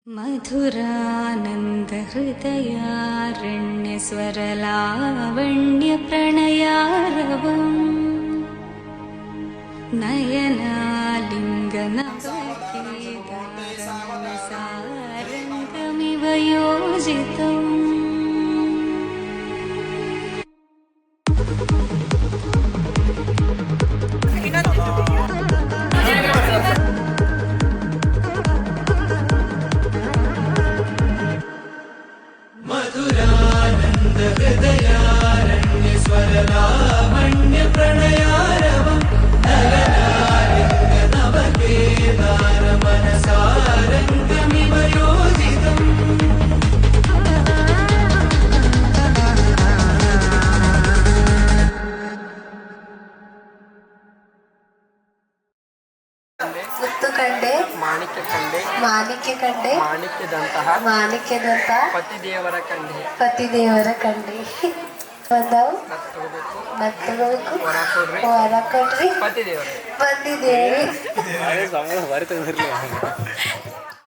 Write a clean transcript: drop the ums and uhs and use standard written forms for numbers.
मधुरानंद हृदयारण्य स्वरलावण्य प्रणयारवम् नयनालिङ्गनवकेदारमनसारङ्गमिव योजितम् मधुरानंद हृदयारण्य स्वरलावण्य प्रणयारवम् नयनालिङ्ग नवकेदार मनसारङ्गमिव योजितम् ಮುತ್ತು ಕಂಡೆ ಮಾಣಿಕ್ಯ ಕಂಡೆ ಮಾಣಿಕ್ಯ ಕಂಡೆ ಮಾಣಿಕ್ಯದಂತಹ ಪತಿದೇವರ ಕಂಡೆ ಬಂದವು ನತ್ತಬೇಕು ವರ ಕೊಡ್ರಿ ಪತಿದೇವರು ಬಂದಿದ್ದೇವೆ